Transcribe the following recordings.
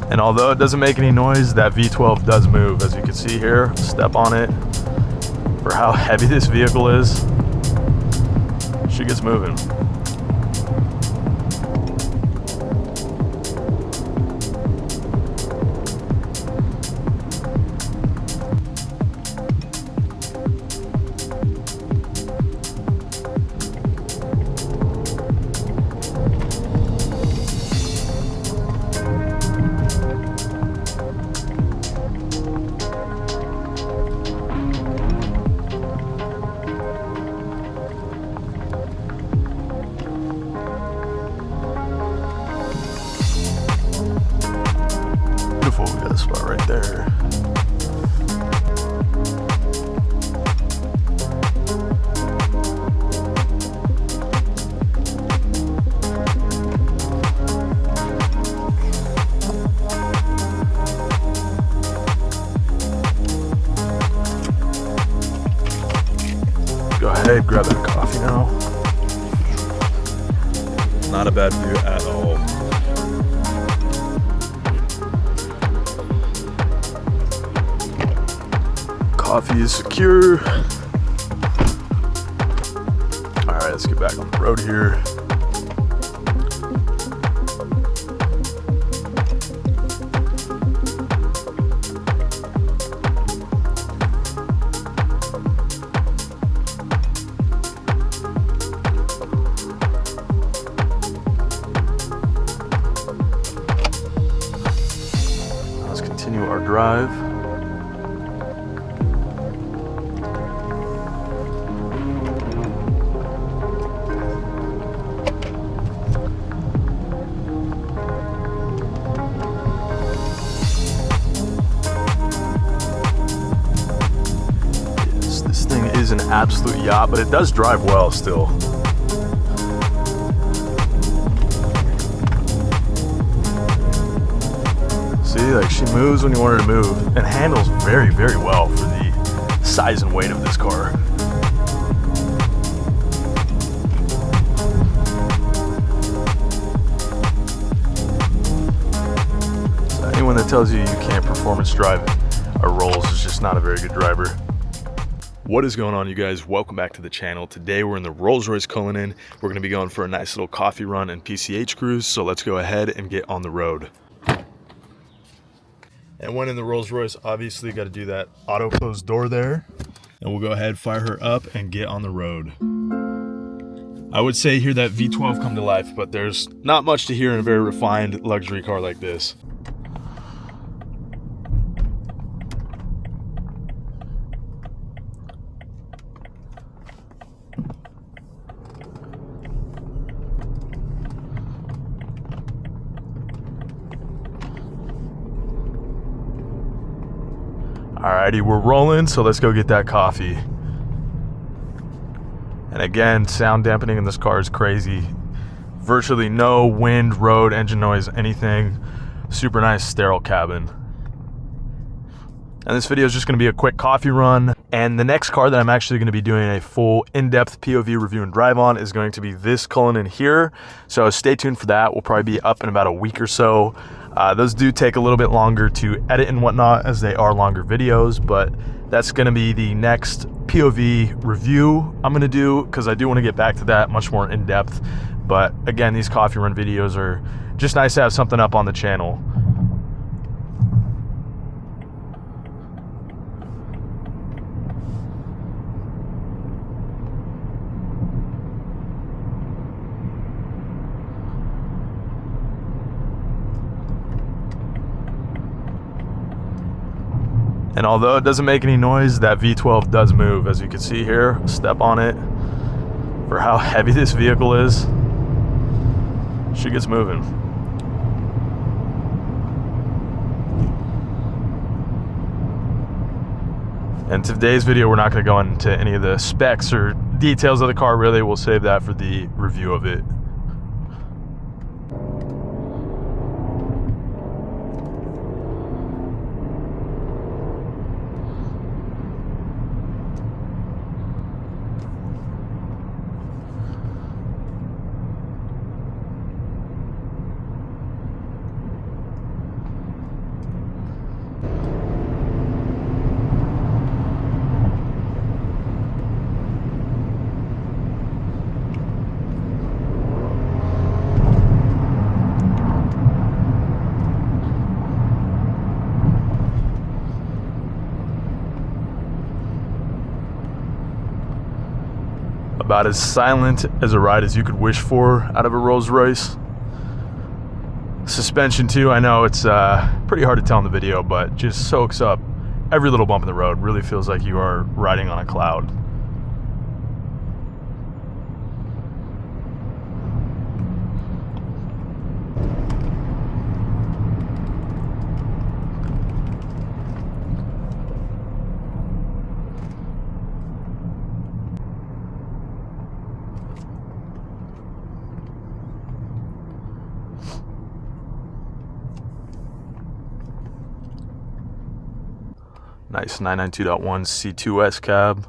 And although it doesn't make any noise, that V12 does move. As you can see here, step on it. For how heavy this vehicle is, she gets moving. Beautiful, we got a spot right there. Go ahead, grab that coffee now. Not a bad view at all. Coffee is secure. All right, let's get back on the road here. Let's continue our drive. Is an absolute yacht, but it does drive well still. See, like she moves when you want her to move and handles very, very well for the size and weight of this car. So anyone that tells you you can't performance drive a Rolls is just not a very good driver. What is going on, you guys? Welcome back to the channel. Today we're in the Rolls-Royce Cullinan. We're going to be going for a nice little coffee run and PCH cruise, so let's go ahead and get on the road. And when in the Rolls-Royce, obviously got to do that auto close door there, and we'll go ahead, fire her up and get on the road. I would say hear that V12 come to life, but there's not much to hear in a very refined luxury car like this. Alrighty, we're rolling, so let's go get that coffee. And again, sound dampening in this car is crazy. Virtually no wind, road, engine noise, anything. Super nice sterile cabin. And this video is just going to be a quick coffee run. And the next car that I'm actually going to be doing a full in-depth POV review and drive on is going to be this Cullinan here. So stay tuned for that. We'll probably be up in about a week or so. Those do take a little bit longer to edit and whatnot, as they are longer videos, but that's going to be the next POV review I'm going to do, because I do want to get back to that much more in depth. But again, these coffee run videos are just nice to have something up on the channel. And although it doesn't make any noise, that V12 does move. As you can see here, step on it. For how heavy this vehicle is, she gets moving. And today's video, we're not going to go into any of the specs or details of the car, really. We'll save that for the review of it. about as silent as a ride as you could wish for out of a Rolls-Royce. Suspension too, I know it's pretty hard to tell in the video, but just soaks up every little bump in the road. Really feels like you are riding on a cloud. Nice 992.1 C2S cab.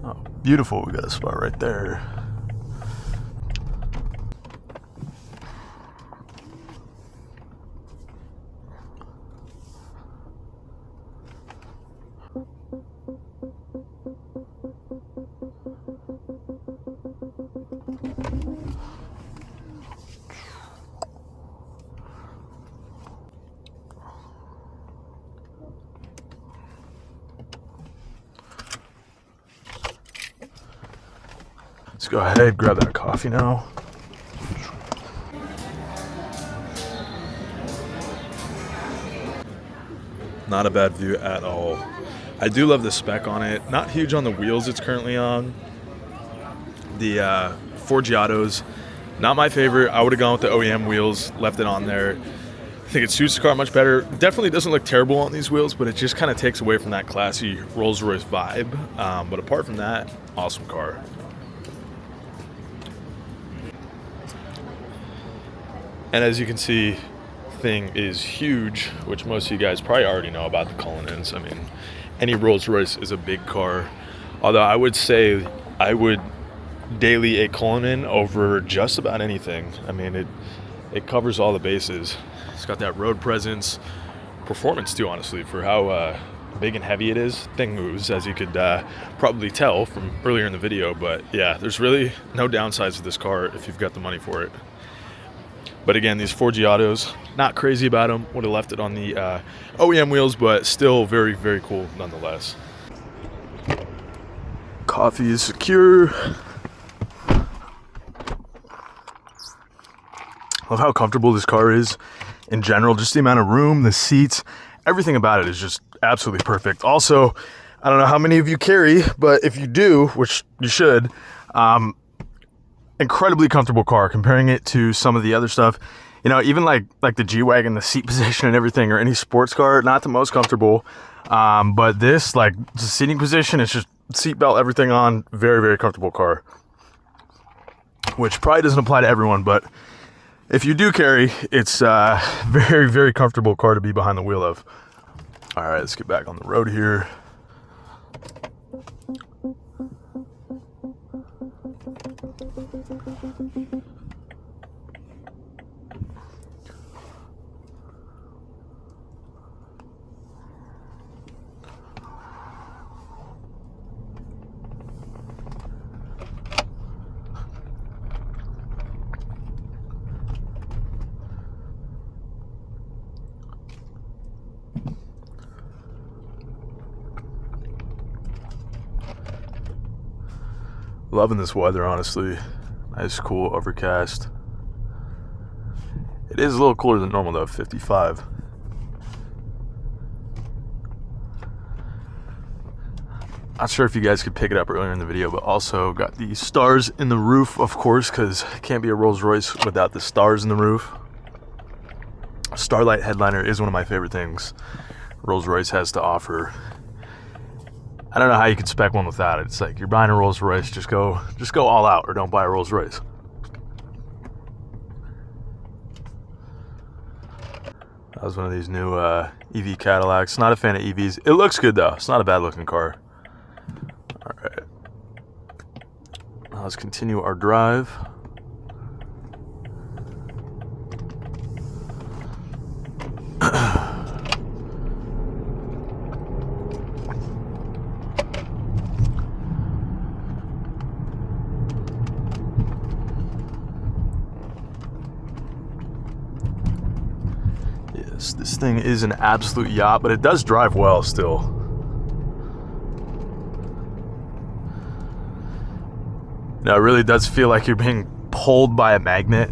Oh, beautiful, we got a spot right there. Let's go ahead, grab that coffee now. Not a bad view at all. I do love the spec on it. Not huge on the wheels it's currently on. The Forgiatos, not my favorite. I would have gone with the OEM wheels, left it on there. I think it suits the car much better. Definitely doesn't look terrible on these wheels, but it just kind of takes away from that classy Rolls-Royce vibe. But apart from that, awesome car. And as you can see, thing is huge, which most of you guys probably already know about the Cullinans. I mean, any Rolls-Royce is a big car. Although I would say I would daily a Cullinan over just about anything. I mean, it covers all the bases. It's got that road presence, performance too, honestly, for how big and heavy it is. Thing moves, as you could probably tell from earlier in the video. But yeah, there's really no downsides to this car if you've got the money for it. But again, these Forgiatos, not crazy about them. Would have left it on the OEM wheels, but still very, very cool nonetheless. Coffee is secure. Love how comfortable this car is in general. Just the amount of room, the seats, everything about it is just absolutely perfect. Also, I don't know how many of you carry, but if you do, which you should, incredibly comfortable car. Comparing it to some of the other stuff, you know, even like the G-Wagon, the seat position and everything, or any sports car, not the most comfortable. But this, like the seating position, it's just seatbelt, everything on, very, very comfortable car. Which probably doesn't apply to everyone, but if you do carry, it's a very, very comfortable car to be behind the wheel of. All right, let's get back on the road here. Loving this weather, honestly. Nice, cool, overcast. It is a little cooler than normal though, 55. Not sure if you guys could pick it up earlier in the video, but also got the stars in the roof, of course, because it can't be a Rolls-Royce without the stars in the roof. Starlight headliner is one of my favorite things Rolls-Royce has to offer. I don't know how you could spec one without it. It's like you're buying a Rolls-Royce, just go all out, or don't buy a Rolls-Royce. That was one of these new EV Cadillacs. Not a fan of EVs. It looks good though. It's not a bad looking car. All right. Now let's continue our drive. This thing is an absolute yacht, but it does drive well still. It really does feel like you're being pulled by a magnet.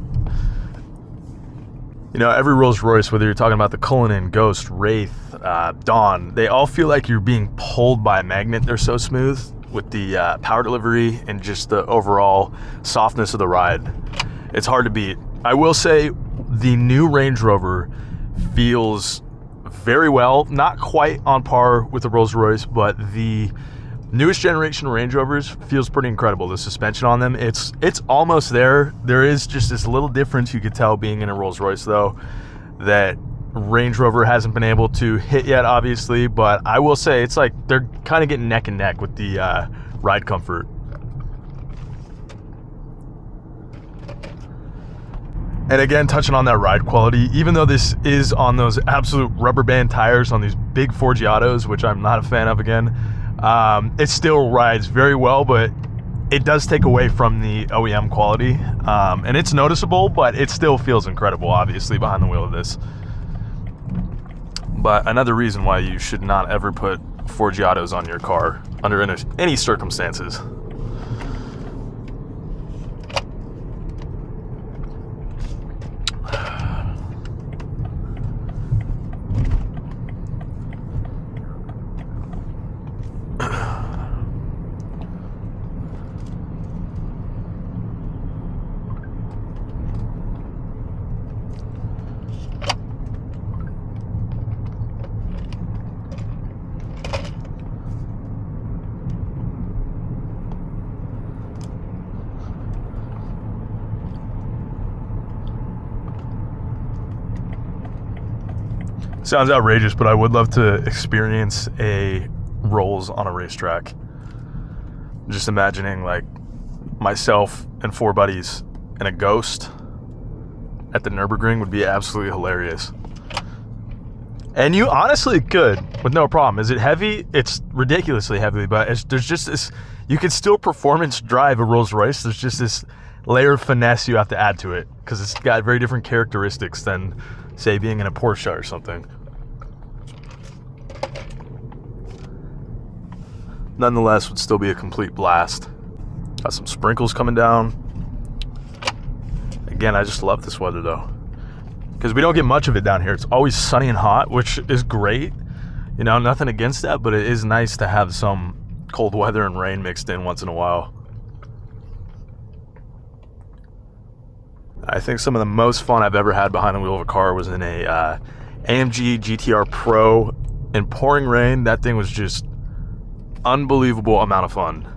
You know, every Rolls-Royce, whether you're talking about the Cullinan, Ghost, Wraith, Dawn, they all feel like you're being pulled by a magnet. They're so smooth with the power delivery and just the overall softness of the ride. It's hard to beat. I will say the new Range Rover feels very well, not quite on par with the Rolls-Royce, but the newest generation Range Rovers feels pretty incredible. The suspension on them, it's almost there. There is just this little difference you could tell being in a Rolls-Royce though, that Range Rover hasn't been able to hit yet, obviously, but I will say it's like they're kind of getting neck and neck with the ride comfort. And again, touching on that ride quality, even though this is on those absolute rubber band tires on these big Forgiatos, which I'm not a fan of again, it still rides very well, but it does take away from the OEM quality. And it's noticeable, but it still feels incredible, obviously, behind the wheel of this. But another reason why you should not ever put Forgiatos on your car under any circumstances. Sounds outrageous, but I would love to experience a Rolls on a racetrack. Just imagining like myself and 4 buddies in a Ghost at the Nürburgring would be absolutely hilarious. And you honestly could with no problem. Is it heavy? It's ridiculously heavy, but there's just this, you can still performance drive a Rolls-Royce. There's just this layer of finesse you have to add to it because it's got very different characteristics than, say, being in a Porsche or something. Nonetheless, would still be a complete blast. Got some sprinkles coming down. Again, I just love this weather though, because we don't get much of it down here. It's always sunny and hot, which is great. You know, nothing against that, but it is nice to have some cold weather and rain mixed in once in a while. I think some of the most fun I've ever had behind the wheel of a car was in a AMG GTR Pro in pouring rain. That thing was just unbelievable amount of fun.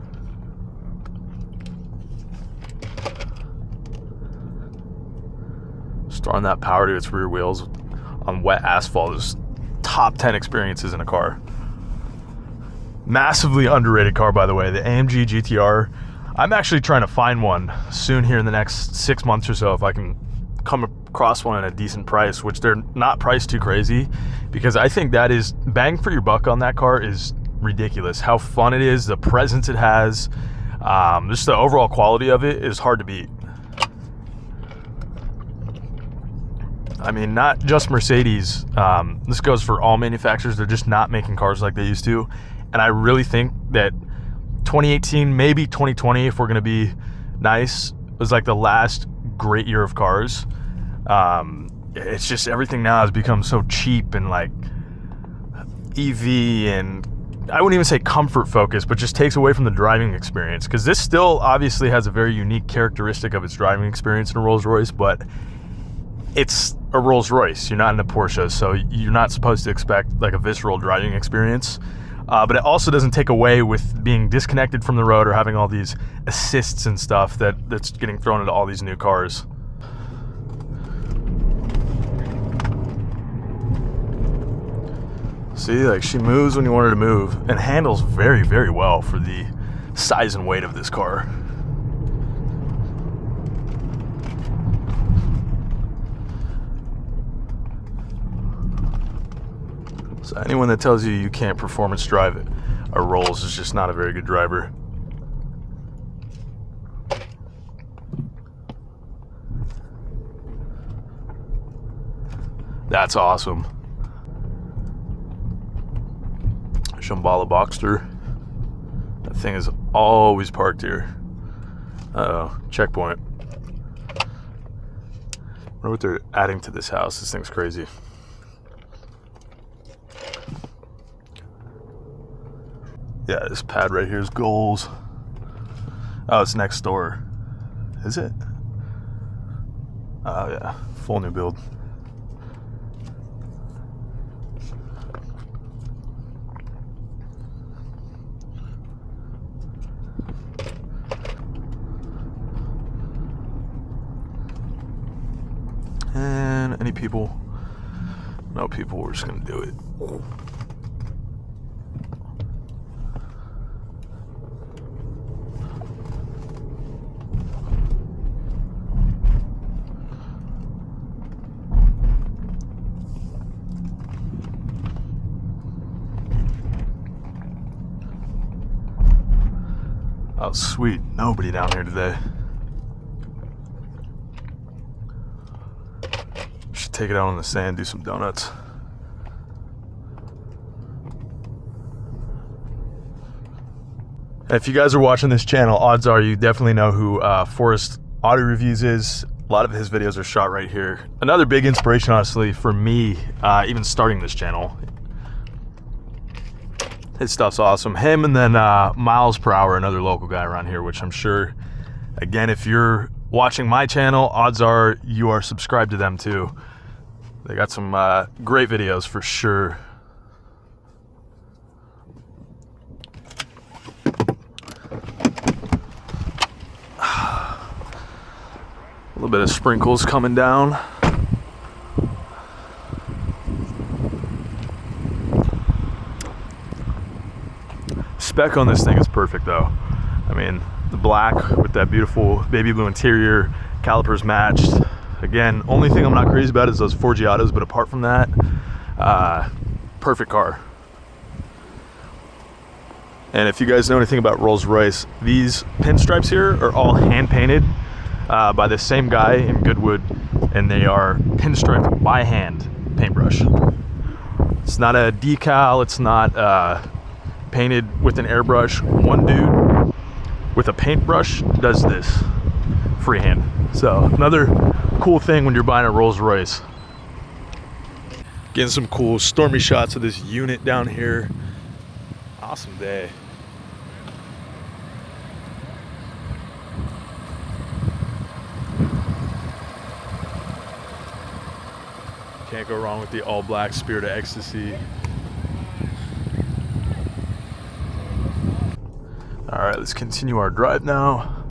Just throwing that power to its rear wheels on wet asphalt is top 10 experiences in a car. Massively underrated car, by the way, the AMG GTR. I'm actually trying to find one soon here in the next 6 months or so if I can come across one at a decent price, which they're not priced too crazy, because I think that is bang for your buck on that car is ridiculous. How fun it is, the presence it has, just the overall quality of it is hard to beat. I mean, not just Mercedes, this goes for all manufacturers. They're just not making cars like they used to, and I really think that 2018, maybe 2020, if we're gonna be nice, was like the last great year of cars. it's just everything now has become so cheap and like EV, and I wouldn't even say comfort focused, but just takes away from the driving experience. Because this still obviously has a very unique characteristic of its driving experience in a Rolls-Royce, but it's a Rolls-Royce. You're not in a Porsche, so you're not supposed to expect like a visceral driving experience. But it also doesn't take away with being disconnected from the road or having all these assists and stuff that's getting thrown into all these new cars. See, like she moves when you want her to move and handles very, very well for the size and weight of this car. So anyone that tells you you can't performance drive a Rolls is just not a very good driver. That's awesome. Shambhala Boxster. That thing is always parked here. Uh-oh, checkpoint. I wonder what they're adding to this house. This thing's crazy. Yeah, this pad right here is goals. Oh, it's next door. Is it? Oh yeah, full new build. And any people? No people, we're just gonna do it. Oh, sweet. Nobody down here today. Should take it out on the sand, do some donuts. If you guys are watching this channel, odds are you definitely know who Forrest Auto Reviews is. A lot of his videos are shot right here. Another big inspiration, honestly, for me, even starting this channel. His stuff's awesome. Him and then Miles Per Hour, another local guy around here, which I'm sure, again, if you're watching my channel, odds are you are subscribed to them too. They got some great videos for sure. A little bit of sprinkles coming down. Spec on this thing is perfect though. I mean, the black with that beautiful baby blue interior, calipers matched. Again, only thing I'm not crazy about is those 4G autos, but apart from that, perfect car. And if you guys know anything about Rolls-Royce, these pinstripes here are all hand painted by the same guy in Goodwood, and they are pinstriped by hand paintbrush. It's not a decal, it's not painted with an airbrush. One dude with a paintbrush does this freehand. So another cool thing when you're buying a Rolls-Royce. Getting some cool stormy shots of this unit down here. Awesome day. Can't go wrong with the all black Spirit of Ecstasy. All right, let's continue our drive now.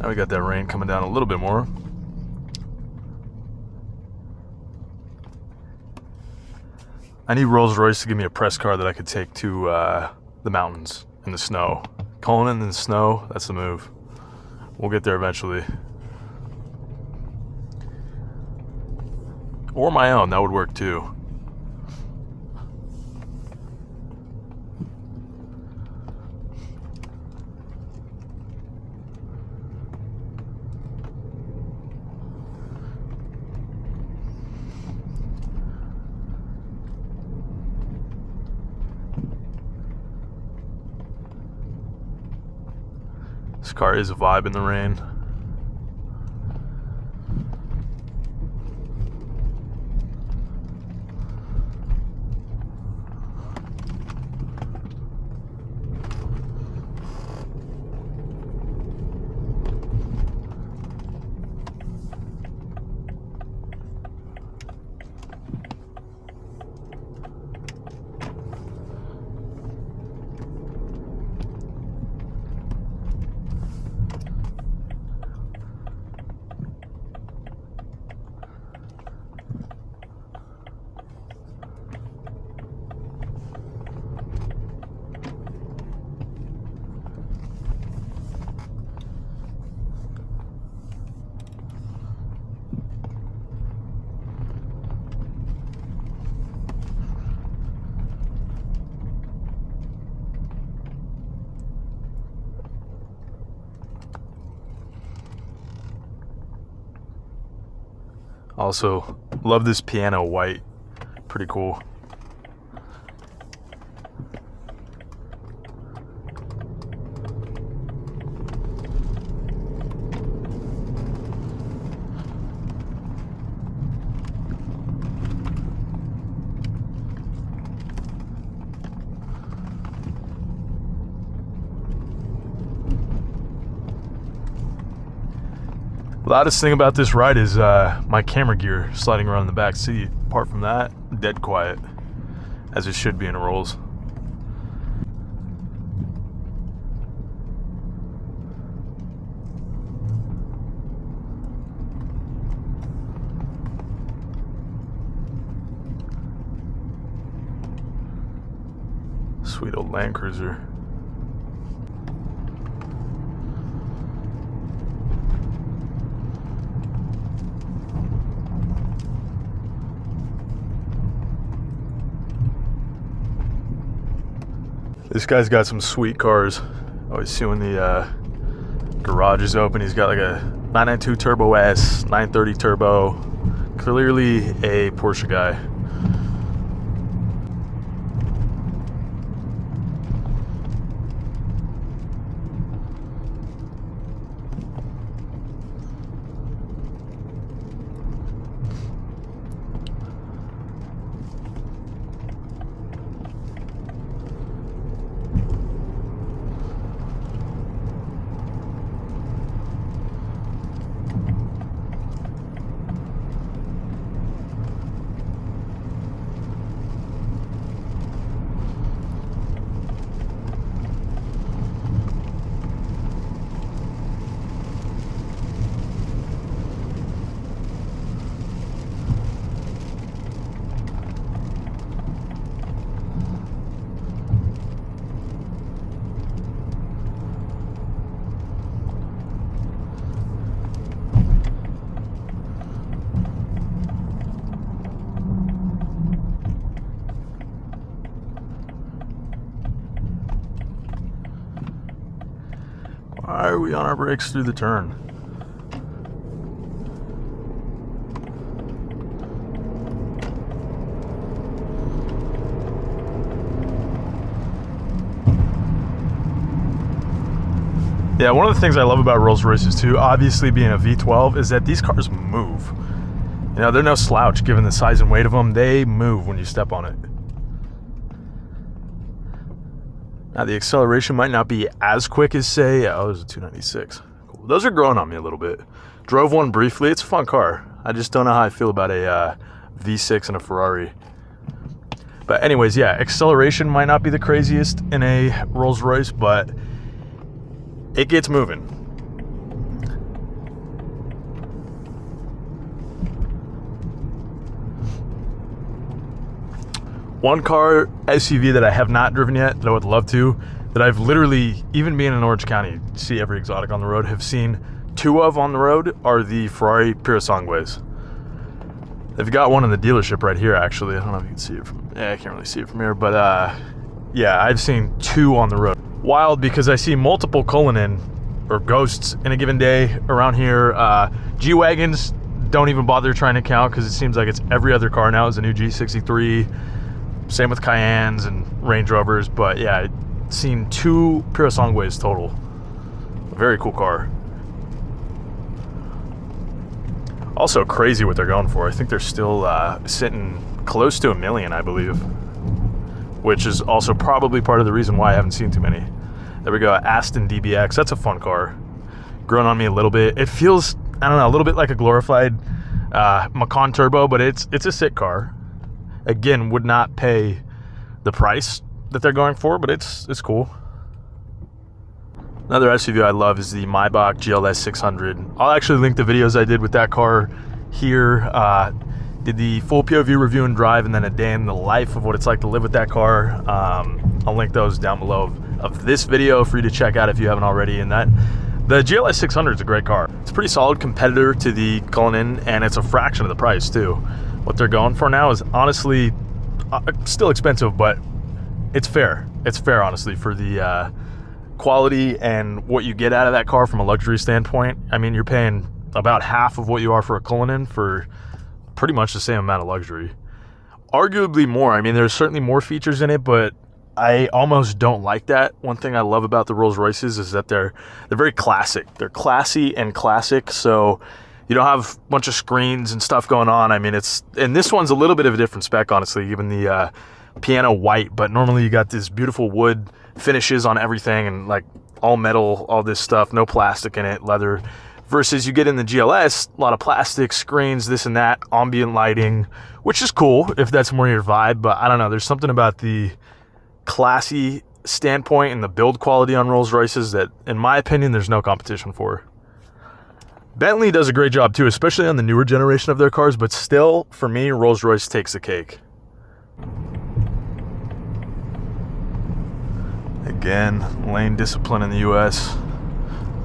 Now we got that rain coming down a little bit more. I need Rolls-Royce to give me a press car that I could take to the mountains in the snow. Cullinan in the snow, that's the move. We'll get there eventually. Or my own, that would work too. This car is a vibe in the rain. Also, love this piano white. Pretty cool. Loudest thing about this ride is my camera gear sliding around in the back seat. Apart from that, dead quiet, as it should be in a Rolls. Sweet old Land Cruiser. This guy's got some sweet cars. Always see when the garage is open. He's got like a 992 Turbo S, 930 Turbo. Clearly a Porsche guy. Why are we on our brakes through the turn? Yeah, one of the things I love about Rolls-Royces too, obviously being a V12, is that these cars move. You know, they're no slouch given the size and weight of them. They move when you step on it. Now the acceleration might not be as quick as, say, oh, there's a 296. Cool. Those are growing on me a little bit. Drove one briefly. It's a fun car. I just don't know how I feel about a V6 and a Ferrari. But anyways, yeah, acceleration might not be the craziest in a Rolls-Royce, but it gets moving. One car SUV that I have not driven yet, that I would love to, that I've literally, even being in Orange County, see every exotic on the road, have seen two of on the road, are the Ferrari Purosangues. They've got one in the dealership right here, actually. I don't know if you can see it from, yeah, I can't really see it from here, but yeah, I've seen two on the road. Wild, because I see multiple Cullinan or Ghosts in a given day around here. G-Wagons, don't even bother trying to count, because it seems like it's every other car now is a new G63. Same with Cayennes and Range Rovers, but yeah, I've seen two Purosangues total. Very cool car. Also crazy what they're going for. I think they're still sitting close to $1 million, I believe, which is also probably part of the reason why I haven't seen too many. There we go, Aston DBX. That's a fun car. Grown on me a little bit. It feels, I don't know, a little bit like a glorified Macan Turbo, but it's a sick car. Again, would not pay the price that they're going for, but it's cool. Another SUV I love is the Maybach GLS 600. I'll actually link the videos I did with that car here. Did the full POV review and drive, and then a day in the life of what it's like to live with that car. I'll link those down below of this video for you to check out if you haven't already. And the GLS 600 is a great car. It's a pretty solid competitor to the Cullinan, and it's a fraction of the price too. What they're going for now is honestly still expensive, but it's fair. It's fair, honestly, for the quality and what you get out of that car from a luxury standpoint. I mean, you're paying about half of what you are for a Cullinan for pretty much the same amount of luxury. Arguably more. I mean, there's certainly more features in it, but I almost don't like that. One thing I love about the Rolls-Royces is that they're very classic. They're classy and classic, so you don't have a bunch of screens and stuff going on. I mean, and this one's a little bit of a different spec, honestly, even the piano white, but normally you got this beautiful wood finishes on everything and like all metal, all this stuff, no plastic in it, leather, versus you get in the GLS, a lot of plastic, screens, this and that, ambient lighting, which is cool if that's more your vibe, but I don't know, there's something about the classy standpoint and the build quality on Rolls-Royces that, in my opinion, there's no competition for. Bentley does a great job too, especially on the newer generation of their cars, but still, for me, Rolls-Royce takes the cake. Again, lane discipline in the US.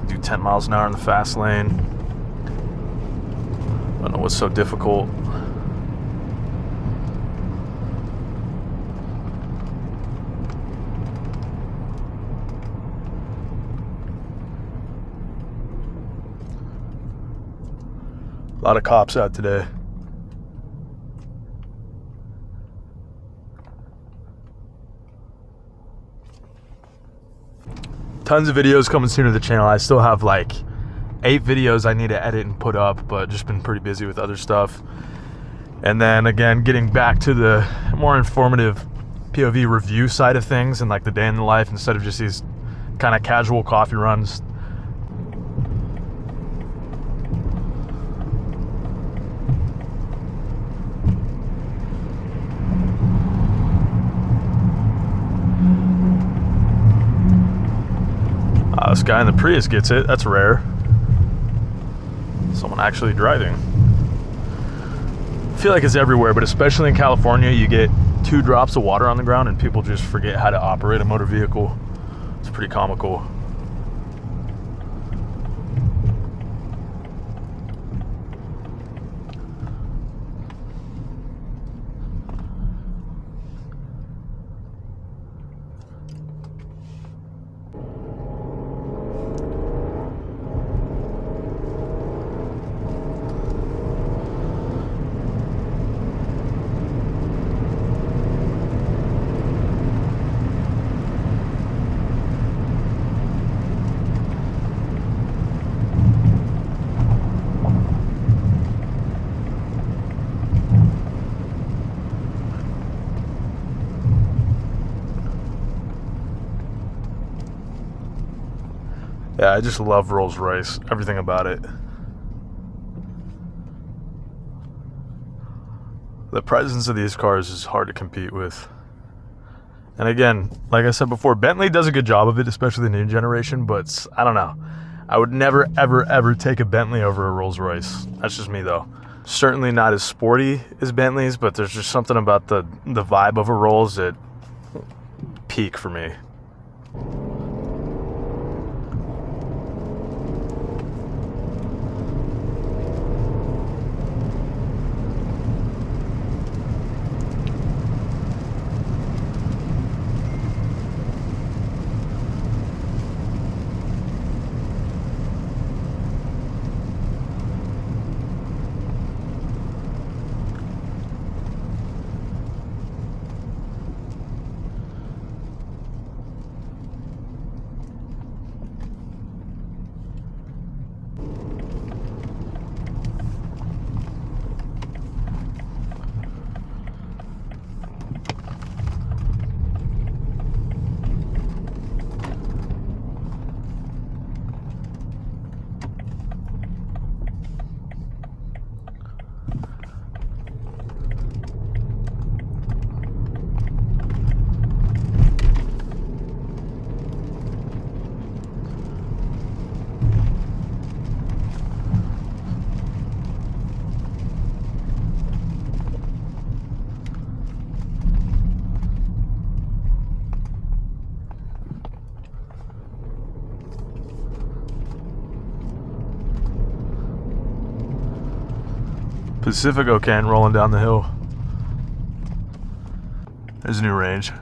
Do 10 miles an hour in the fast lane. I don't know what's so difficult. A lot of cops out today. Tons of videos coming soon to the channel. I still have like 8 videos I need to edit and put up, but just been pretty busy with other stuff. And then again, getting back to the more informative POV review side of things and like the day in the life instead of just these kind of casual coffee runs. This guy in the Prius gets it. That's rare. Someone actually driving. I feel like it's everywhere, but especially in California, you get 2 drops of water on the ground and people just forget how to operate a motor vehicle. It's pretty comical. Yeah, I just love Rolls-Royce, everything about it. The presence of these cars is hard to compete with. And again, like I said before, Bentley does a good job of it, especially the new generation, but I don't know. I would never, ever, ever take a Bentley over a Rolls-Royce. That's just me, though. Certainly not as sporty as Bentleys, but there's just something about the vibe of a Rolls that peak for me. Pacifico can rolling down the hill. There's a new range.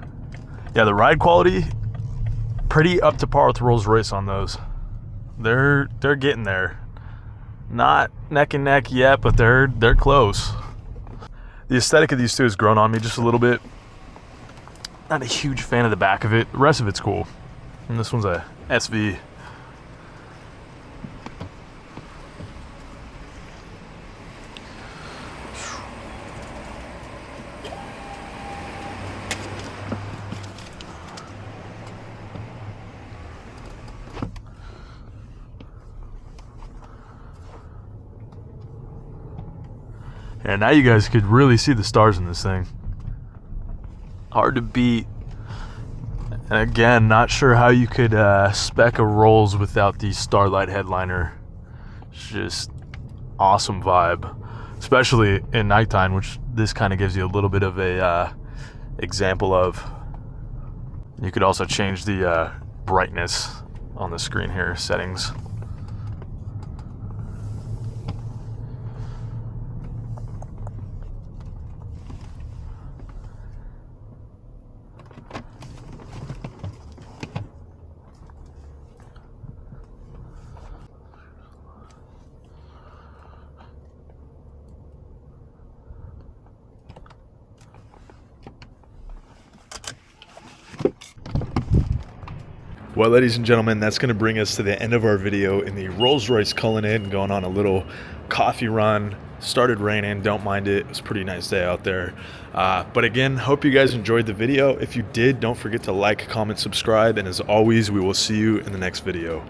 Yeah, the ride quality, pretty up to par with Rolls-Royce on those. They're getting there. Not neck and neck yet, but they're close. The aesthetic of these two has grown on me just a little bit. Not a huge fan of the back of it. The rest of it's cool. And this one's a SV. And now you guys could really see the stars in this thing. Hard to beat. And again, not sure how you could spec a Rolls without the Starlight headliner. It's just awesome vibe, especially in nighttime, which this kind of gives you a little bit of a example of. You could also change the brightness on the screen here, settings. Well, ladies and gentlemen, that's going to bring us to the end of our video in the Rolls-Royce Cullinan, going on a little coffee run. Started raining, don't mind it. It was a pretty nice day out there. But again, hope you guys enjoyed the video. If you did, don't forget to like, comment, subscribe, and as always, we will see you in the next video.